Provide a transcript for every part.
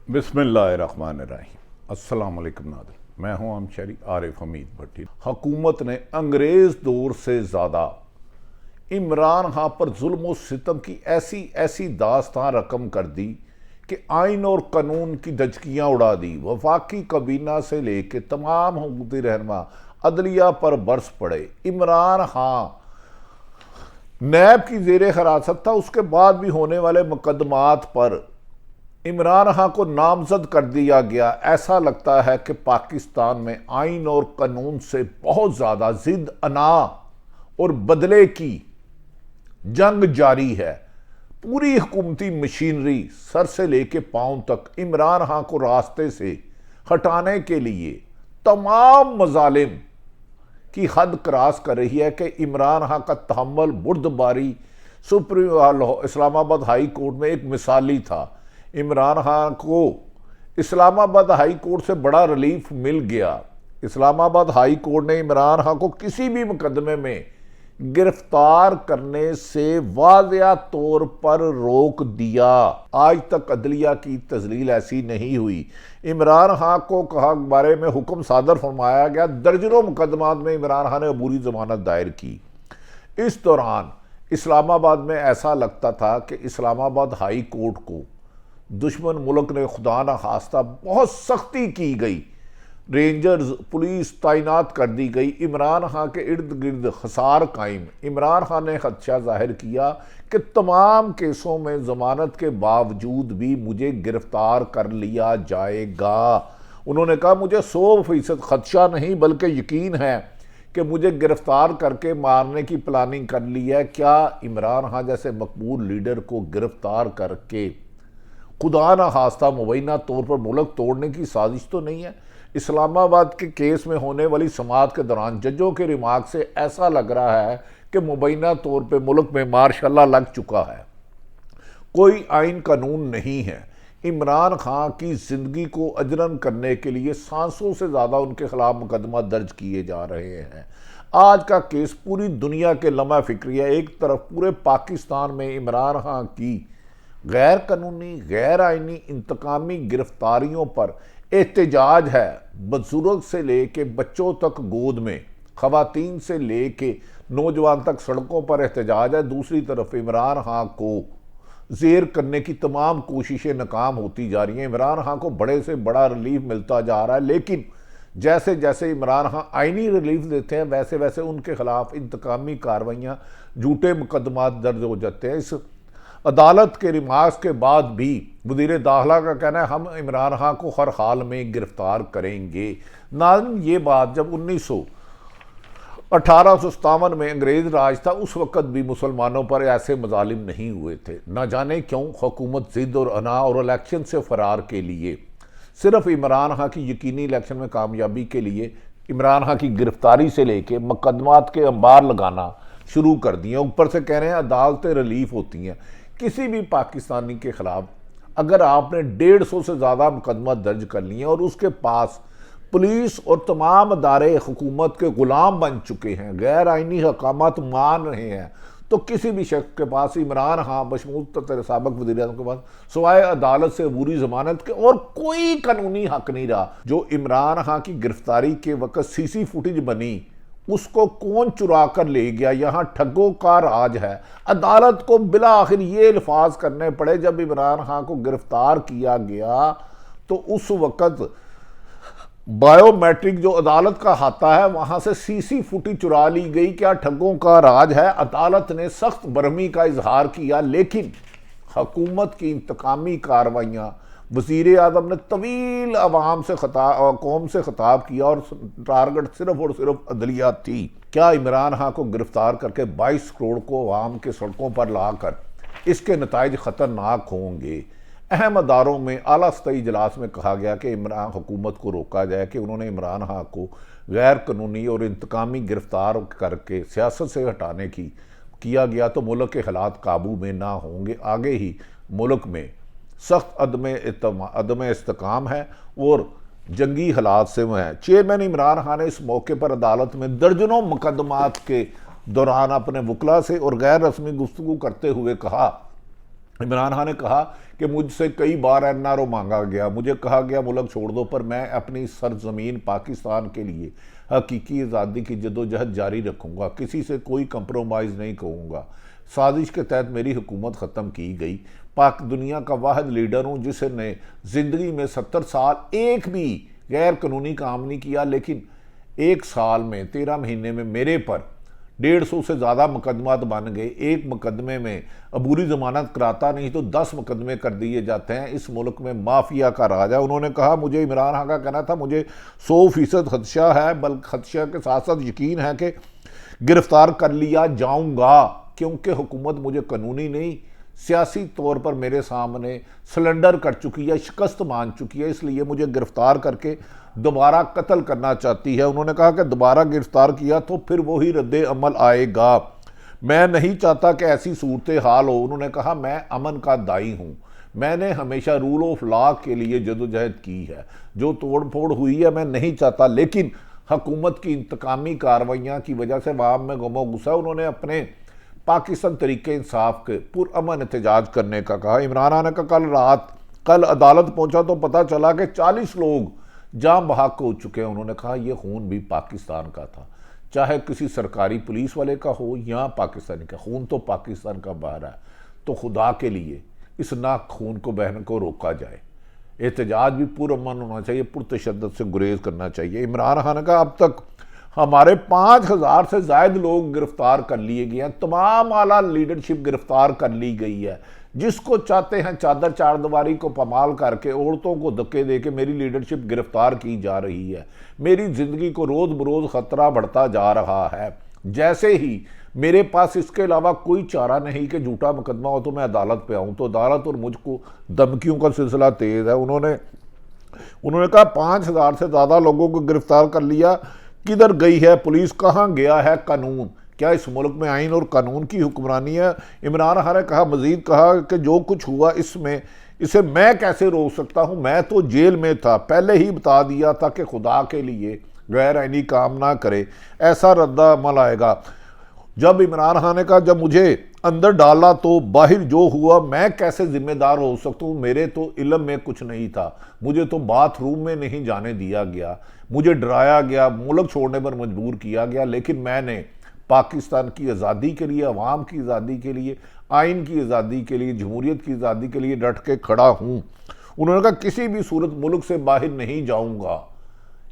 बिस्मिल्लाहिर्रहमानिर्रहीम। अस्सलाम वालेकुम नाज़रीन, मैं हूं आमशरी आरिफ हमीद भट्टी। हुकूमत ने अंग्रेज़ दौर से ज़्यादा इमरान खां पर जुल्म और सितम की ऐसी ऐसी दास्तां रकम कर दी कि आइन और कानून की धजकियाँ उड़ा दी। वफाकी कबीना से लेके तमाम हुकूमती रहनुमा अदलिया पर बरस पड़े। इमरान खां नैब की ज़ेर हिरासत था, उसके बाद भी होने वाले मुकदमात पर इमरान खां को नामजद कर दिया गया। ऐसा लगता है कि पाकिस्तान में आइन और कानून से बहुत ज़्यादा जिद अना और बदले की जंग जारी है। पूरी हुकूमती मशीनरी सर से लेके पांव तक इमरान खां को रास्ते से हटाने के लिए तमाम मजालिम की हद क्रॉस कर रही है कि इमरान खां का तहम्मुल बुर्दबारी सुप्रीम इस्लामाबाद हाई कोर्ट में एक मिसाली था। इमरान खां को इस्लामाबाद हाई कोर्ट से बड़ा रिलीफ मिल गया। इस्लामाबाद हाई कोर्ट ने इमरान खां को किसी भी मुकदमे में गिरफ्तार करने से वाज़िया तौर पर रोक दिया। आज तक अदलिया की तजलील ऐसी नहीं हुई। इमरान खां को कहा बारे में हुक्म सादर फरमाया गया। दर्जनों मुकदमात में इमरान खां ने अबूरी जमानत दायर की। इस दौरान इस्लामाबाद में ऐसा लगता था कि इस्लामाबाद हाई कोर्ट को दुश्मन मुल्क ने खुदा न खास्ता बहुत सख्ती की गई। रेंजर्स पुलिस तैनात कर दी गई। इमरान खां के इर्द गिर्द हसार कायम। इमरान खां ने खदशा जाहिर किया कि तमाम केसों में जमानत के बावजूद भी मुझे गिरफ्तार कर लिया जाएगा। उन्होंने कहा मुझे 100% खदशा नहीं बल्कि यकीन है कि मुझे गिरफ्तार करके मारने की प्लानिंग कर ली है। क्या इमरान खां जैसे मकबूल लीडर को गिरफ्तार करके खुदा न खास्ता मुबैना तौर पर मुल्क तोड़ने की साजिश तो नहीं है? इस्लामाबाद के केस में होने वाली समाअत के दौरान जजों के रिमार्क से ऐसा लग रहा है कि मुबैना तौर पर मुल्क में मार्शल लग चुका है, कोई आइन कानून नहीं है। इमरान खां की जिंदगी को अजरन करने के लिए सांसों से ज़्यादा उनके खिलाफ मुकदमा दर्ज किए जा रहे हैं। आज का केस पूरी दुनिया के लम्हा फिक्री है। एक तरफ पूरे पाकिस्तान में इमरान खां की गैर कानूनी गैर आइनी इंतकामी गिरफ्तारियों पर एहतजाज है। बुजुर्ग से लेके बच्चों तक गोद में, खवातीन से लेके नौजवान तक सड़कों पर एहतजाज है। दूसरी तरफ इमरान खां को जेर करने की तमाम कोशिशें नाकाम होती जा रही हैं। इमरान खां को बड़े से बड़ा रिलीफ मिलता जा रहा है, लेकिन जैसे जैसे इमरान खां आइनी रिलीफ देते हैं वैसे वैसे उनके खिलाफ इंतकामी कार्रवाइयाँ, झूठे मुकदमात दर्ज हो जाते हैं। इस अदालत के रिमार्क्स के बाद भी वज़ीर दाखिला का कहना है हम इमरान खां को हर हाल में गिरफ्तार करेंगे। नाज़रीन, ये बात जब 1857 में अंग्रेज़ राज था, उस वक़्त भी मुसलमानों पर ऐसे मजालिम नहीं हुए थे। न जाने क्यों हुकूमत ज़िद और अना और इलेक्शन से फ़रार के लिए, सिर्फ इमरान खां की यकीनी इलेक्शन में कामयाबी के लिए इमरान खां की गिरफ्तारी से लेके मुकदमात के अंबार लगाना शुरू कर दिए। ऊपर से कह रहे हैं अदालतें रिलीफ होती हैं। किसी भी पाकिस्तानी के खिलाफ अगर आपने 150 से ज़्यादा मुकदमा दर्ज कर लिए और उसके पास पुलिस और तमाम अदारे हुकूमत के गुलाम बन चुके हैं, गैर आइनी हकामात मान रहे हैं, तो किसी भी शख्स के पास इमरान खां बशमूल साबिक़ वज़ीर-ए-आज़म के पास सिवाय अदालत से अबूरी जमानत के और कोई कानूनी हक नहीं रहा। जो इमरान खां की गिरफ्तारी के वक्त सीसी फुटेज बनी उसको कौन चुरा कर ले गया, यहाँ ठगों का राज है। अदालत को बिला आखिर ये अल्फाज करने पड़े जब इमरान खां को गिरफ्तार किया गया तो उस वक़्त बायोमेट्रिक जो अदालत का खाता है वहाँ से सीसी फुटेज चुरा ली गई। क्या ठगों का राज है। अदालत ने सख्त बरहमी का इजहार किया, लेकिन हुकूमत की इंतकामी कार्रवाइयाँ, वज़ीर आज़म ने तवील अवाम से कौम से खिताब किया और टारगेट सिर्फ और सिर्फ अदलिया थी। क्या इमरान खां को गिरफ्तार करके 22 करोड़ को अवाम के सड़कों पर लाकर इसके नताइज ख़तरनाक होंगे? अहम अदारों में आला सतही इजलास में कहा गया कि इमरान हुकूमत को रोका जाए कि उन्होंने इमरान खां को गैर कानूनी और इंतकामी गिरफ्तार करके सियासत से हटाने की किया गया तो मुल्क के हालात काबू में ना होंगे। आगे ही मुल्क में सख्त अदम इस्तेकाम है और जंगी हालात से वह है। चेयरमैन इमरान खान ने इस मौके पर अदालत में दर्जनों मुकदमात के दौरान अपने वकला से और गैर रस्मी गुफ्तगू करते हुए कहा इमरान खान ने कहा कि मुझसे कई बार एनआरओ मांगा गया, मुझे कहा गया मुल्क छोड़ दो, पर मैं अपनी सरजमीन पाकिस्तान के लिए हकीकी आज़ादी की जदोजहद जारी रखूँगा, किसी से कोई कंप्रोमाइज़ नहीं कहूँगा। साजिश के तहत मेरी हुकूमत ख़त्म की गई। पाक दुनिया का वाहिद लीडर हूँ जिसने ज़िंदगी में 70 साल एक भी गैर कानूनी काम नहीं किया, लेकिन 1 साल में 13 महीने में मेरे पर 150 से ज़्यादा मुकदमात बन गए। एक मुकदमे में अबूरी ज़मानत कराता नहीं तो 10 मुकदमे कर दिए जाते हैं। इस मुल्क में माफिया का राज है। उन्होंने कहा, मुझे इमरान खान का कहना था, मुझे 100% खदशा है, बल्कि खदशा के साथ साथ यकीन है कि गिरफ्तार कर लिया जाऊंगा, क्योंकि हुकूमत मुझे कानूनी नहीं सियासी तौर पर मेरे सामने सिलेंडर कर चुकी है, शिकस्त मान चुकी है, इसलिए मुझे गिरफ्तार करके दोबारा कत्ल करना चाहती है। उन्होंने कहा कि दोबारा गिरफ्तार किया तो फिर वही रद्द अमल आएगा। मैं नहीं चाहता कि ऐसी सूरत हाल हो। उन्होंने कहा, मैं अमन का दाई हूँ, मैंने हमेशा रूल ऑफ लॉ के लिए जदोजहद की है, जो तोड़ फोड़ हुई है मैं नहीं चाहता, लेकिन हुकूमत की इंतकामी कार्रवाइयाँ की वजह से अवाम में गमो गुस्सा। उन्होंने अपने पाकिस्तान तरीके इंसाफ के पुरअमन एहतजाज करने का कहा। इमरान खान का कल अदालत पहुंचा तो पता चला कि 40 लोग जाम बहक हो चुके हैं। उन्होंने कहा, यह खून भी पाकिस्तान का था, चाहे किसी सरकारी पुलिस वाले का हो या पाकिस्तानी का, खून तो पाकिस्तान का बह रहा है। तो खुदा के लिए इस नाक खून को बहने को रोका जाए। एहतजाज भी पुरअमन होना चाहिए, पुरतशद्दुद से गुरेज करना चाहिए। इमरान खान का अब तक हमारे 5000 से ज्यादा लोग गिरफ्तार कर लिए गए हैं, तमाम आला लीडरशिप गिरफ्तार कर ली गई है। जिसको चाहते हैं चादर चारदीवारी को पमाल करके औरतों को धक्के दे के मेरी लीडरशिप गिरफ्तार की जा रही है। मेरी जिंदगी को रोज बरोज खतरा बढ़ता जा रहा है। जैसे ही मेरे पास इसके अलावा कोई चारा नहीं कि झूठा मुकदमा हो तो मैं अदालत पे आऊं, तो अदालत और मुझको धमकियों का सिलसिला तेज है। उन्होंने कहा, 5000 से ज्यादा लोगों को गिरफ्तार कर लिया, किधर गई है पुलिस, कहाँ गया है कानून, क्या इस मुल्क में आइन और कानून की हुक्मरानी है? इमरान खान ने कहा, मजीद कहा कि जो कुछ हुआ इसमें इसे मैं कैसे रोक सकता हूँ, मैं तो जेल में था, पहले ही बता दिया था कि खुदा के लिए गैर आइनी काम ना करे, ऐसा रद्दा अमल आएगा। जब इमरान खान ने कहा, जब मुझे अंदर डाला तो बाहर जो हुआ मैं कैसे जिम्मेदार हो सकता हूँ, मेरे तो इल्म में कुछ नहीं था, मुझे तो बाथरूम में नहीं जाने दिया गया, मुझे डराया गया, मुल्क छोड़ने पर मजबूर किया गया, लेकिन मैंने पाकिस्तान की आज़ादी के लिए, अवाम की आज़ादी के लिए, आइन की आज़ादी के लिए, जमहूरियत की आज़ादी के लिए डट के खड़ा हूँ। उन्होंने कहा, किसी भी सूरत मुल्क से बाहर नहीं जाऊँगा,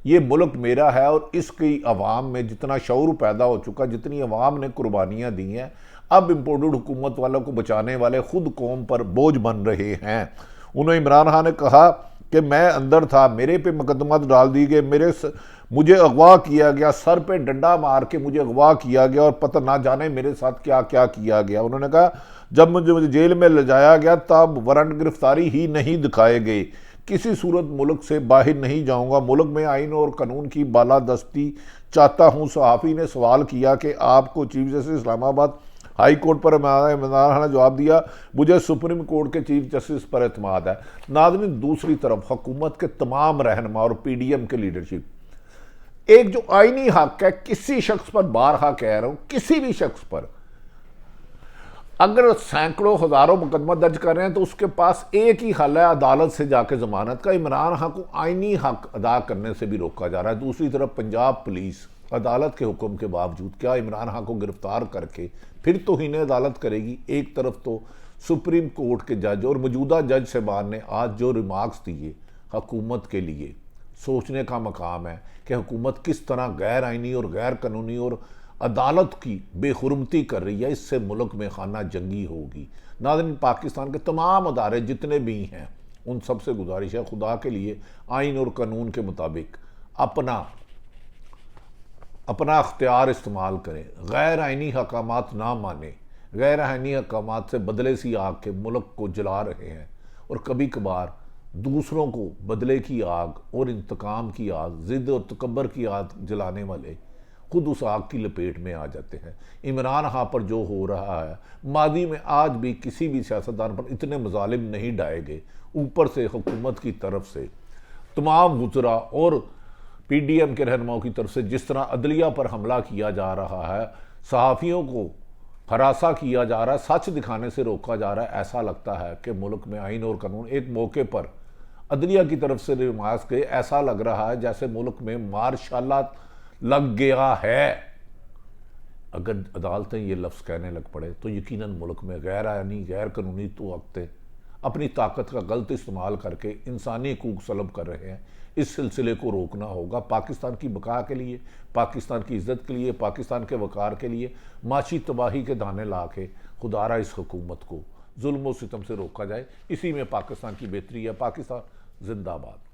ये मुल्क मेरा है और इसकी अवाम में जितना शऊर पैदा हो चुका, जितनी अवाम ने कुर्बानियाँ दी हैं, अब इम्पोर्टेड हुकूमत वालों को बचाने वाले खुद कौम पर बोझ बन रहे हैं। उन्होंने इमरान खान ने कहा कि मैं अंदर था, मेरे पे मुकदमा डाल दिए गए, मुझे अगवा किया गया, सर पे डंडा मार के मुझे अगवा किया गया और पता ना जाने मेरे साथ क्या क्या किया गया। उन्होंने कहा, जब मुझे जेल में ले जाया गया तब वारंट गिरफ्तारी ही नहीं दिखाए गए, किसी सूरत मुल्क से बाहर नहीं जाऊंगा, मुल्क में आइन और कानून की बालादस्ती चाहता हूं। सहाफ़ी ने सवाल किया कि आपको chief justice Islamabad high court पर इमरान खान ने जवाब दिया, मुझे सुप्रीम कोर्ट के चीफ जस्टिस पर एतमाद है। नाज़रीन, दूसरी तरफ हुकूमत के तमाम रहनुमा और पीडीएम के लीडरशिप, एक जो आईनी हक है, किसी शख्स पर, बारहा कह रहा हूं, किसी भी शख्स पर अगर सैकड़ों हजारों मुकदमा दर्ज कर रहे हैं तो उसके पास एक ही हल है, अदालत से जाके जमानत का। इमरान खान को आईनी हक अदा करने से भी रोका जा रहा है। दूसरी तरफ पंजाब पुलिस अदालत के हुक्म के बावजूद क्या इमरान खान को गिरफ्तार करके फिर तौहीन अदालत करेगी? एक तरफ तो सुप्रीम कोर्ट के जज और मौजूदा जज साहबान ने आज जो रिमार्क्स दिए, हुकूमत के लिए सोचने का मकाम है कि हुकूमत किस तरह गैर आइनी और गैर कानूनी और अदालत की बेखुरमती कर रही है। इससे मुल्क में खाना जंगी होगी। नाज़रीन, पाकिस्तान के तमाम अदारे जितने भी हैं उन सबसे गुजारिश है, खुदा के लिए आइन और कानून के मुताबिक अपना अख्तियार इस्तेमाल करें, गैर आइनी हकामात ना माने। गैर आइनी हकामात से बदले सी आग के मुल्क को जला रहे हैं और कभी कभार दूसरों को बदले की आग और इंतकाम की आग, जिद और तकब्बर की आग जलाने वाले खुद उस आग की लपेट में आ जाते हैं। इमरान खान पर जो हो रहा है, मादी में आज भी किसी भी सियासतदान पर इतने मजालिम नहीं ढाए गए। ऊपर से हुकूमत की तरफ से तमाम वुज़रा और पीडीएम के रहनुमाओं की तरफ से जिस तरह अदलिया पर हमला किया जा रहा है, सहाफ़ियों को हरासा किया जा रहा है, सच दिखाने से रोका जा रहा है। ऐसा लगता है कि मुल्क में आइन और कानून, एक मौके पर अदलिया की तरफ से रिमार्क्स गए, ऐसा लग रहा है जैसे मुल्क में मार्शाला लग गया है। अगर अदालतें ये लफ्ज़ कहने लग पड़े तो यकीनन मुल्क में गैर आइनी गैर कानूनी तोक़ते अपनी ताकत का गलत इस्तेमाल करके इंसानी हकूक सलब कर रहे हैं। इस सिलसिले को रोकना होगा। पाकिस्तान की बका के लिए, पाकिस्तान की इज़्ज़त के लिए, पाकिस्तान के वक़ार के लिए माशी तबाही के दाने ला के खुदारा इस हुकूमत को जुल्म और सितम से रोका जाए। इसी में पाकिस्तान की बेहतरी है। पाकिस्तान जिंदाबाद।